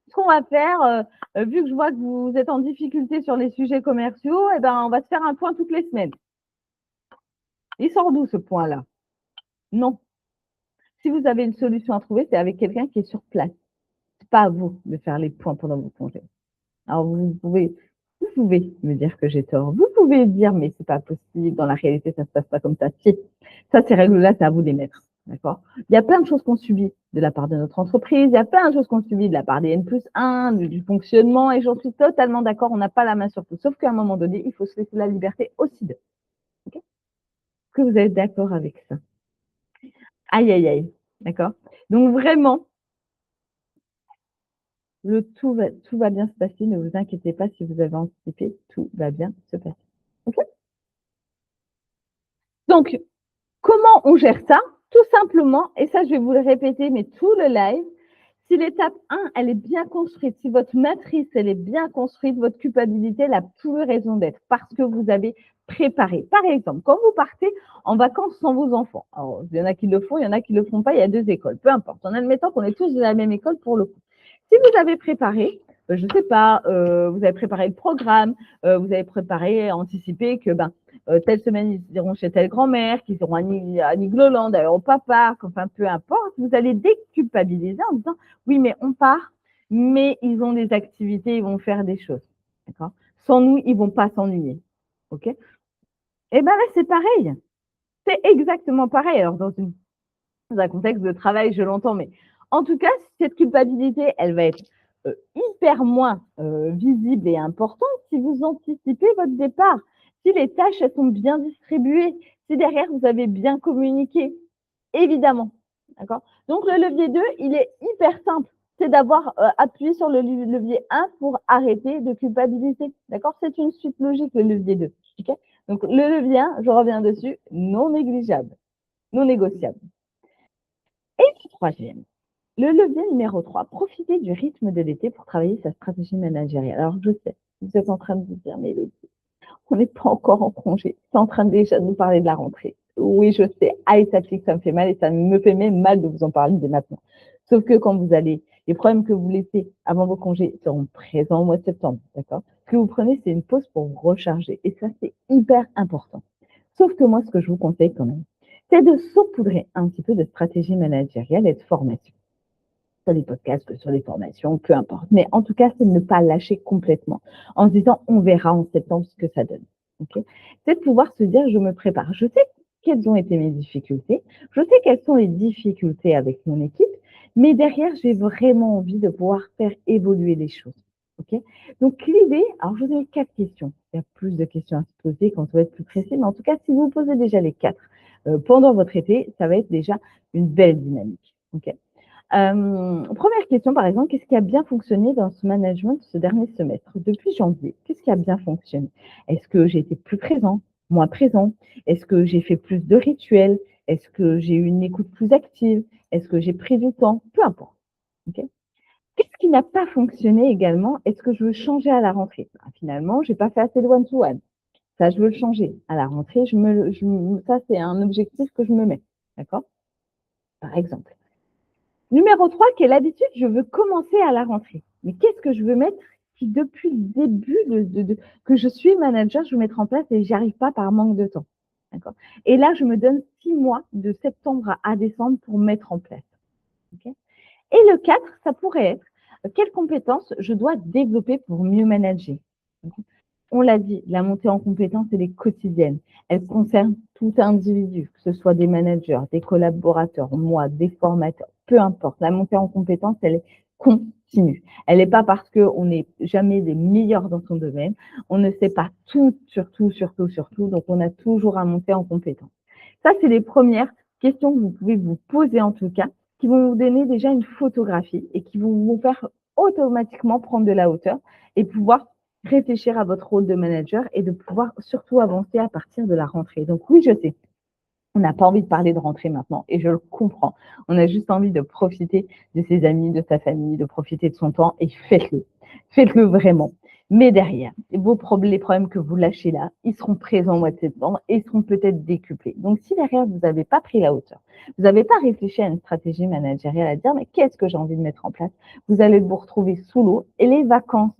ce qu'on va faire, vu que je vois que vous êtes en difficulté sur les sujets commerciaux, on va se faire un point toutes les semaines. Il sort d'où ce point-là? Non. Si vous avez une solution à trouver, c'est avec quelqu'un qui est sur place. Ce n'est pas à vous de faire les points pendant vos congés. Alors, vous pouvez me dire que j'ai tort. Vous pouvez dire, mais c'est pas possible. Dans la réalité, ça se passe pas comme ça. Si. Ça, ces règles-là, c'est à vous de les mettre. D'accord? Il y a plein de choses qu'on subit de la part de notre entreprise. Il y a plein de choses qu'on subit de la part des N+1, du fonctionnement. Et j'en suis totalement d'accord. On n'a pas la main sur tout. Sauf qu'à un moment donné, il faut se laisser la liberté aussi de. Okay? Est-ce que vous êtes d'accord avec ça? Aïe, aïe, aïe. D'accord? Donc, vraiment, tout va bien se passer. Ne vous inquiétez pas si vous avez anticipé. Tout va bien se passer. Okay? Donc, comment on gère ça? Tout simplement, et ça, je vais vous le répéter, mais tout le live, si l'étape 1, elle est bien construite, si votre matrice, elle est bien construite, votre culpabilité, elle a plus raison d'être parce que vous avez préparé. Par exemple, quand vous partez en vacances sans vos enfants, alors, il y en a qui le font, il y en a qui ne le font pas, il y a 2 écoles, peu importe, en admettant qu'on est tous de la même école pour le coup. Si vous avez préparé, je ne sais pas, vous avez préparé le programme, vous avez préparé, anticipé que telle semaine, ils iront chez telle grand-mère, qu'ils iront à Nigloland, au papa, enfin peu importe, vous allez déculpabiliser en disant oui, mais on part, mais ils ont des activités, ils vont faire des choses. D'accord? Sans nous, ils ne vont pas s'ennuyer. OK? Et bien là, c'est pareil. C'est exactement pareil. Alors, dans un contexte de travail, je l'entends, mais en tout cas, cette culpabilité, elle va être hyper moins visible et importante si vous anticipez votre départ. Si les tâches, elles sont bien distribuées, si derrière, vous avez bien communiqué, évidemment. D'accord? Donc, le levier 2, il est hyper simple. C'est d'avoir appuyé sur le levier 1 pour arrêter de culpabiliser. D'accord? C'est une suite logique, le levier 2. Okay? Donc, le levier 1, je reviens dessus, non négligeable, non négociable. Et le troisième, le levier numéro 3, profiter du rythme de l'été pour travailler sa stratégie managériale. Alors, je sais, vous êtes en train de vous dire, mais on n'est pas encore en congé. C'est en train déjà de nous parler de la rentrée. Oui, je sais, ça me fait mal et ça me fait même mal de vous en parler dès maintenant. Sauf que quand vous allez, les problèmes que vous laissez avant vos congés seront présents au mois de septembre, d'accord? Ce que vous prenez, c'est une pause pour vous recharger. Et ça, c'est hyper important. Sauf que moi, ce que je vous conseille quand même, c'est de saupoudrer un petit peu de stratégie managériale et de formation. Sur les podcasts, que sur les formations, peu importe. Mais en tout cas, c'est de ne pas lâcher complètement en se disant on verra en septembre ce que ça donne. Okay? C'est de pouvoir se dire je me prépare. Je sais quelles ont été mes difficultés. Je sais quelles sont les difficultés avec mon équipe. Mais derrière, j'ai vraiment envie de pouvoir faire évoluer les choses. Okay? Donc, l'idée, alors je vous ai 4 questions. Il y a plus de questions à se poser quand on va être plus précis. Mais en tout cas, si vous posez déjà les 4 pendant votre été, ça va être déjà une belle dynamique. Okay? Première question, par exemple, qu'est-ce qui a bien fonctionné dans ce management ce dernier semestre? Depuis janvier, qu'est-ce qui a bien fonctionné? Est-ce que j'ai été plus présent, moins présent? Est-ce que j'ai fait plus de rituels? Est-ce que j'ai eu une écoute plus active? Est-ce que j'ai pris du temps? Peu importe. Okay? Qu'est-ce qui n'a pas fonctionné également? Est-ce que je veux changer à la rentrée? Finalement, je n'ai pas fait assez de one-to-one. Ça, je veux le changer. À la rentrée, ça, c'est un objectif que je me mets. D'accord? Par exemple. Numéro 3, quelle habitude je veux commencer à la rentrée? Mais qu'est-ce que je veux mettre qui, depuis le début que je suis manager, je veux mettre en place et j'y arrive pas par manque de temps? D'accord? Et là, je me donne 6 mois de septembre à décembre pour mettre en place. OK? Et le 4, ça pourrait être quelles compétences je dois développer pour mieux manager. On l'a dit, la montée en compétences, elle est quotidienne. Elle concerne tout individu, que ce soit des managers, des collaborateurs, moi, des formateurs, peu importe. La montée en compétences, elle est continue. Elle n'est pas parce qu'on n'est jamais des meilleurs dans son domaine. On ne sait pas tout, surtout, surtout, surtout. Donc, on a toujours à monter en compétences. Ça, c'est les premières questions que vous pouvez vous poser en tout cas, qui vont vous donner déjà une photographie et qui vont vous faire automatiquement prendre de la hauteur et pouvoir réfléchir à votre rôle de manager et de pouvoir surtout avancer à partir de la rentrée. Donc oui, je sais, on n'a pas envie de parler de rentrée maintenant et je le comprends. On a juste envie de profiter de ses amis, de sa famille, de profiter de son temps et faites-le. Faites-le vraiment. Mais derrière, les problèmes que vous lâchez là, ils seront présents au mois de septembre et seront peut-être décuplés. Donc si derrière, vous n'avez pas pris la hauteur, vous n'avez pas réfléchi à une stratégie managériale à dire mais qu'est-ce que j'ai envie de mettre en place, vous allez vous retrouver sous l'eau et les vacances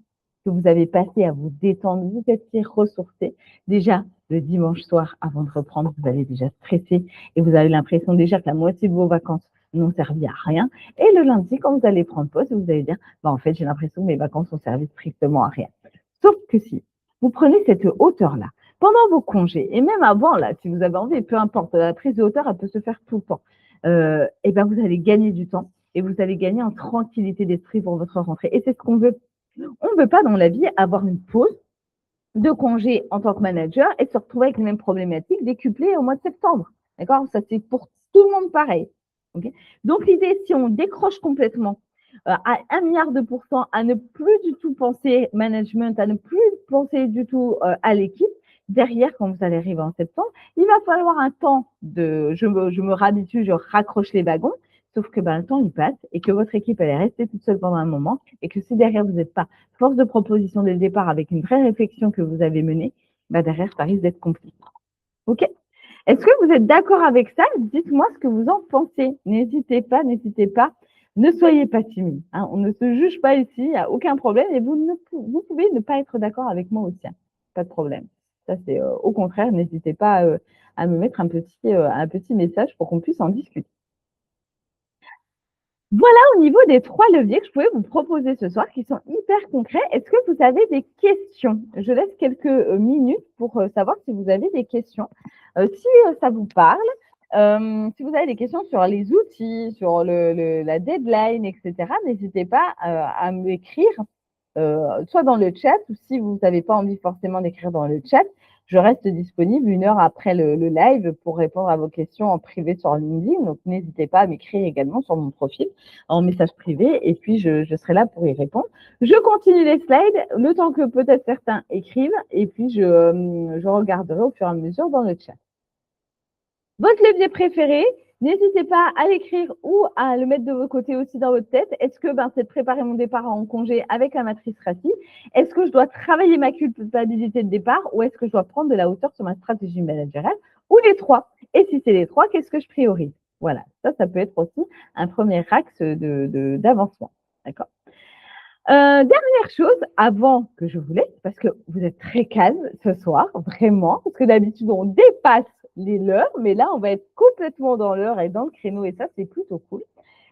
que vous avez passées à vous détendre, vous étiez ressourcés. Déjà, le dimanche soir, avant de reprendre, vous allez déjà stresser et vous avez l'impression déjà que la moitié de vos vacances n'ont servi à rien. Et le lundi, quand vous allez prendre pause, vous allez dire, en fait, j'ai l'impression que mes vacances ont servi strictement à rien. Sauf que si vous prenez cette hauteur-là, pendant vos congés, et même avant, là, si vous avez envie, peu importe, la prise de hauteur, elle peut se faire tout le temps, et ben vous allez gagner du temps et vous allez gagner en tranquillité d'esprit pour votre rentrée. Et c'est ce qu'on veut. On ne veut pas dans la vie avoir une pause de congé en tant que manager et se retrouver avec les mêmes problématiques décuplées au mois de septembre. D'accord? Ça, c'est pour tout le monde pareil. Okay. Donc, l'idée, si on décroche complètement à 1 milliard de pourcents, à ne plus du tout penser management, à ne plus penser du tout à l'équipe, derrière, quand vous allez arriver en septembre, il va falloir un temps de je me réhabitue, je raccroche les wagons. Sauf que le temps, il passe et que votre équipe, elle est restée toute seule pendant un moment et que si derrière, vous n'êtes pas force de proposition dès le départ avec une vraie réflexion que vous avez menée, derrière, ça risque d'être compliqué. OK? Est-ce que vous êtes d'accord avec ça? Dites-moi ce que vous en pensez. N'hésitez pas, n'hésitez pas. Ne soyez pas timide. Hein. On ne se juge pas ici, il n'y a aucun problème. Et vous pouvez ne pas être d'accord avec moi aussi. Hein. Pas de problème. Ça, c'est au contraire, n'hésitez pas à me mettre un petit message pour qu'on puisse en discuter. Voilà au niveau des 3 leviers que je pouvais vous proposer ce soir qui sont hyper concrets. Est-ce que vous avez des questions? Je laisse quelques minutes pour savoir si vous avez des questions. Si ça vous parle, si vous avez des questions sur les outils, sur la deadline, etc., n'hésitez pas à m'écrire, soit dans le chat ou si vous n'avez pas envie forcément d'écrire dans le chat, je reste disponible 1 heure après le live pour répondre à vos questions en privé sur LinkedIn. Donc, n'hésitez pas à m'écrire également sur mon profil en message privé et puis je serai là pour y répondre. Je continue les slides le temps que peut-être certains écrivent et puis je regarderai au fur et à mesure dans le chat. Votre levier préféré, n'hésitez pas à l'écrire ou à le mettre de vos côtés aussi dans votre tête. Est-ce que c'est de préparer mon départ en congé avec la matrice RACI? Est-ce que je dois travailler ma culpabilité de départ ou est-ce que je dois prendre de la hauteur sur ma stratégie managériale? Ou les 3? Et si c'est les 3, qu'est-ce que je priorise? Voilà, ça peut être aussi un premier axe d'avancement. D'accord? Dernière chose, avant que je vous laisse, parce que vous êtes très calme ce soir, vraiment, parce que d'habitude, on dépasse les l'heure, mais là, on va être complètement dans l'heure et dans le créneau, et ça, c'est plutôt cool.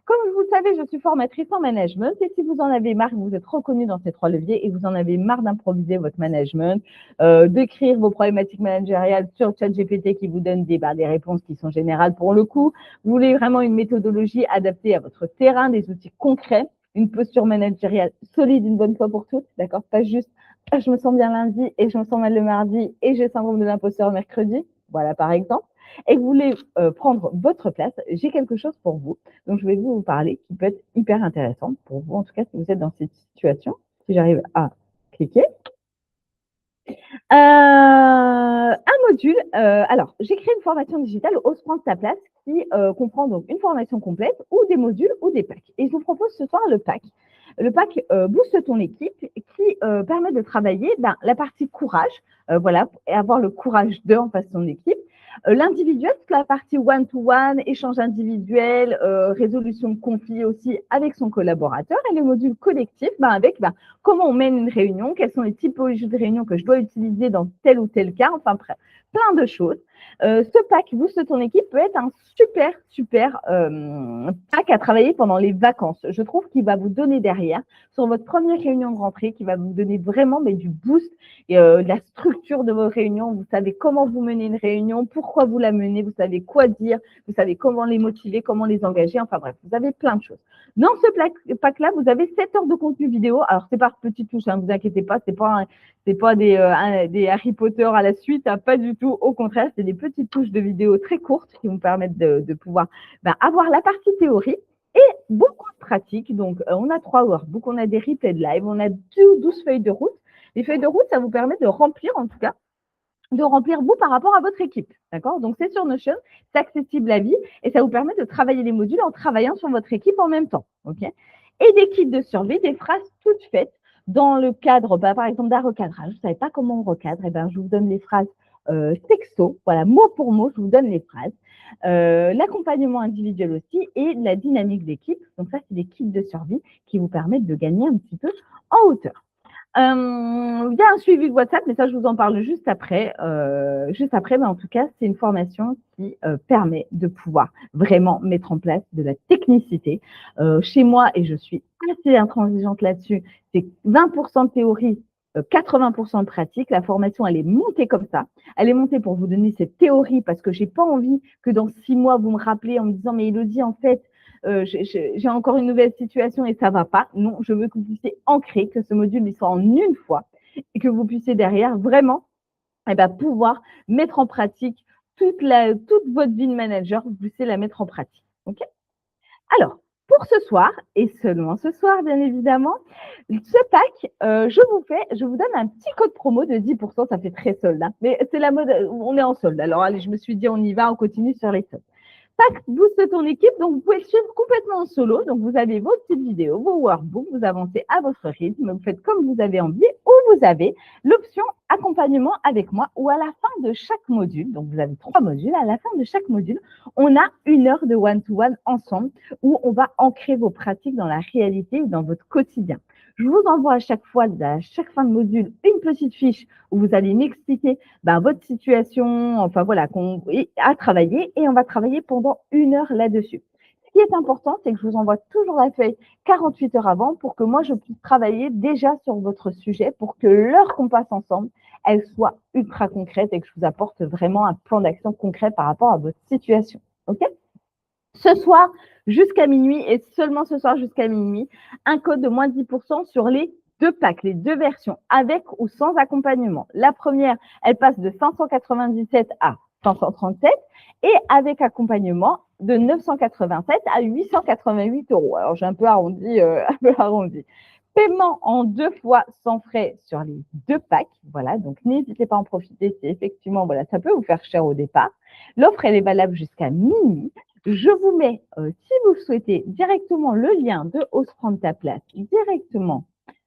Comme vous le savez, je suis formatrice en management, et si vous en avez marre, vous êtes reconnu dans ces 3 leviers, et vous en avez marre d'improviser votre management, d'écrire vos problématiques managériales sur ChatGPT qui vous donne des réponses qui sont générales pour le coup, vous voulez vraiment une méthodologie adaptée à votre terrain, des outils concrets, une posture managériale solide une bonne fois pour toutes, d'accord? Pas juste je me sens bien lundi et je me sens mal le mardi et j'ai le syndrome de l'imposteur mercredi, voilà par exemple, et que vous voulez prendre votre place, j'ai quelque chose pour vous. Donc je vais vous parler qui peut être hyper intéressant pour vous, en tout cas si vous êtes dans cette situation. Si j'arrive à cliquer. Un module, alors j'ai créé une formation digitale Ose prendre ta place qui comprend donc une formation complète ou des modules ou des packs. Et je vous propose ce soir le pack. Le pack Booste ton équipe qui permet de travailler la partie courage, voilà, et avoir le courage de en face de son équipe. L'individuel, c'est la partie one-to-one, échange individuel, résolution de conflits aussi avec son collaborateur. Et le module collectif, avec comment on mène une réunion, quelles sont les typologies de réunions que je dois utiliser dans tel ou tel cas, enfin plein de choses. Ce pack Booste ton équipe peut être un super pack à travailler pendant les vacances. Je trouve qu'il va vous donner derrière, sur votre première réunion de rentrée, qui va vous donner vraiment du boost et de la structure de vos réunions. Vous savez comment vous menez une réunion, pourquoi vous la menez, vous savez quoi dire, vous savez comment les motiver, comment les engager. Enfin bref, vous avez plein de choses. Dans ce pack-là, vous avez 7 heures de contenu vidéo. Alors, c'est par petites touches, ne vous inquiétez pas, c'est pas des Harry Potter à la suite, hein, pas du tout. Au contraire, c'est des petites touches de vidéo très courtes qui vous permettent de pouvoir avoir la partie théorie et beaucoup de pratique. Donc, on a 3 workbooks, on a des replays de live, on a 12 feuilles de route. Les feuilles de route, ça vous permet de remplir, en tout cas, vous par rapport à votre équipe. D'accord? Donc, c'est sur Notion, c'est accessible à vie et ça vous permet de travailler les modules en travaillant sur votre équipe en même temps. OK? Et des kits de survie, des phrases toutes faites dans le cadre, par exemple, d'un recadrage. Vous ne savez pas comment on recadre, je vous donne les phrases texto, voilà, mot pour mot, je vous donne les phrases. L'accompagnement individuel aussi et la dynamique d'équipe. Donc, ça, c'est des kits de survie qui vous permettent de gagner un petit peu en hauteur. Il y a un suivi de WhatsApp, mais ça, je vous en parle juste après. Mais en tout cas, c'est une formation qui permet de pouvoir vraiment mettre en place de la technicité. Chez moi, et je suis assez intransigeante là-dessus, c'est 20% de théorie, 80% de pratique. La formation, elle est montée comme ça. Elle est montée pour vous donner cette théorie parce que j'ai pas envie que dans 6 mois, vous me rappelez en me disant « Mais Élodie, en fait, j'ai encore une nouvelle situation et ça va pas. » Non, je veux que vous puissiez ancrer, que ce module il soit en une fois et que vous puissiez derrière vraiment pouvoir mettre en pratique toute votre vie de manager, vous puissiez la mettre en pratique. Okay. Alors, pour ce soir, et seulement ce soir, bien évidemment, ce pack, je vous donne un petit code promo de 10%, ça fait très solde, hein, mais c'est la mode, on est en solde. Alors, allez, je me suis dit, on y va, on continue sur les soldes. Pack Booste ton équipe, donc vous pouvez le suivre complètement en solo. Donc, vous avez vos petites vidéos, vos workbooks, vous avancez à votre rythme, vous faites comme vous avez envie, ou vous avez l'option accompagnement avec moi, ou à la fin de chaque module, donc vous avez 3 modules, à la fin de chaque module, on a 1 heure de one-to-one ensemble où on va ancrer vos pratiques dans la réalité ou dans votre quotidien. Je vous envoie à chaque fois, à chaque fin de module, une petite fiche où vous allez m'expliquer votre situation, enfin voilà, à travailler et on va travailler pendant 1 heure là-dessus. Ce qui est important, c'est que je vous envoie toujours la feuille 48 heures avant pour que moi, je puisse travailler déjà sur votre sujet pour que l'heure qu'on passe ensemble, elle soit ultra concrète et que je vous apporte vraiment un plan d'action concret par rapport à votre situation. OK ? Ce soir, jusqu'à minuit et seulement ce soir jusqu'à minuit, un code de moins 10% sur les 2 packs, les 2 versions, avec ou sans accompagnement. La première, elle passe de 597 à 537 et avec accompagnement de 987 à 888 €. Alors, j'ai un peu arrondi. Paiement en 2 fois sans frais sur les 2 packs. Voilà, donc n'hésitez pas à en profiter. C'est effectivement, voilà, ça peut vous faire cher au départ. L'offre, elle est valable jusqu'à minuit. Je vous mets, si vous le souhaitez, directement le lien de Ose prendre ta place directement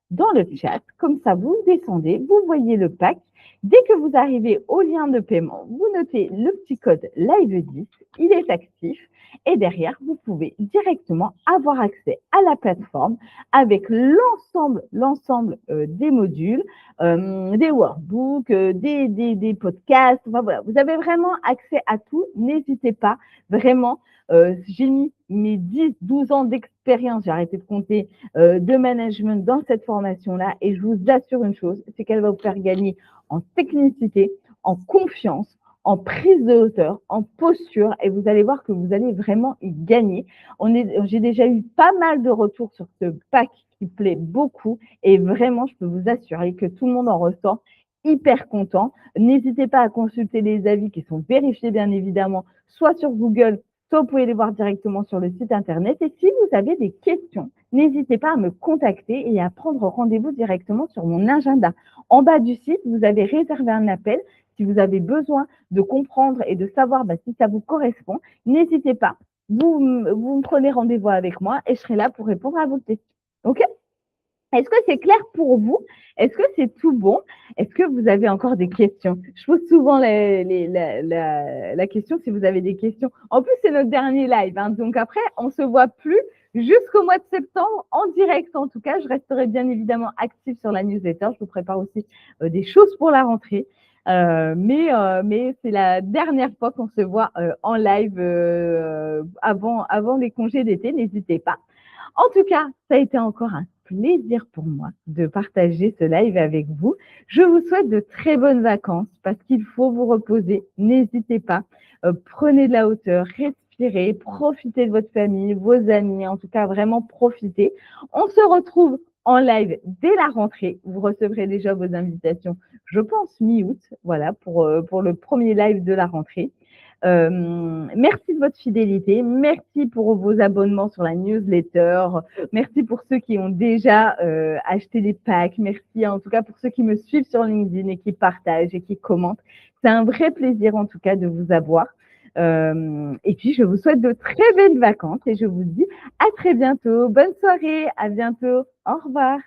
dans le chat. Comme ça, vous descendez, vous voyez le pack. Dès que vous arrivez au lien de paiement, vous notez le petit code Live10, il est actif. Et derrière, vous pouvez directement avoir accès à la plateforme avec l'ensemble des modules, des workbooks, des podcasts. Enfin, voilà, vous avez vraiment accès à tout. N'hésitez pas, vraiment. J'ai mis mes 10-12 ans d'expérience, j'ai arrêté de compter, de management dans cette formation-là et je vous assure une chose, c'est qu'elle va vous faire gagner en technicité, en confiance, en prise de hauteur, en posture et vous allez voir que vous allez vraiment y gagner. J'ai déjà eu pas mal de retours sur ce pack qui plaît beaucoup et vraiment, je peux vous assurer que tout le monde en ressort hyper content. N'hésitez pas à consulter les avis qui sont vérifiés bien évidemment, soit sur Google, soit vous pouvez les voir directement sur le site internet. Et si vous avez des questions, n'hésitez pas à me contacter et à prendre rendez-vous directement sur mon agenda. En bas du site, vous avez réservé un appel. Si vous avez besoin de comprendre et de savoir si ça vous correspond, n'hésitez pas. Vous me prenez rendez-vous avec moi et je serai là pour répondre à vos questions. OK ? Est-ce que c'est clair pour vous? Est-ce que c'est tout bon? Est-ce que vous avez encore des questions? Je pose souvent la question si vous avez des questions. En plus, c'est notre dernier live. Hein, donc après, on ne se voit plus jusqu'au mois de septembre en direct. En tout cas, je resterai bien évidemment active sur la newsletter. Je vous prépare aussi des choses pour la rentrée. Mais c'est la dernière fois qu'on se voit en live avant les congés d'été. N'hésitez pas. En tout cas, ça a été encore un plaisir pour moi de partager ce live avec vous. Je vous souhaite de très bonnes vacances parce qu'il faut vous reposer. N'hésitez pas. Prenez de la hauteur, respirez, profitez de votre famille, vos amis. En tout cas, vraiment profitez. On se retrouve en live dès la rentrée. Vous recevrez déjà vos invitations, je pense, mi-août, voilà, pour le premier live de la rentrée. Merci de votre fidélité, merci pour vos abonnements sur la newsletter, merci pour ceux qui ont déjà acheté les packs, merci en tout cas pour ceux qui me suivent sur LinkedIn et qui partagent et qui commentent. C'est un vrai plaisir en tout cas de vous avoir. Et puis je vous souhaite de très belles vacances et je vous dis à très bientôt. Bonne soirée, à bientôt, au revoir.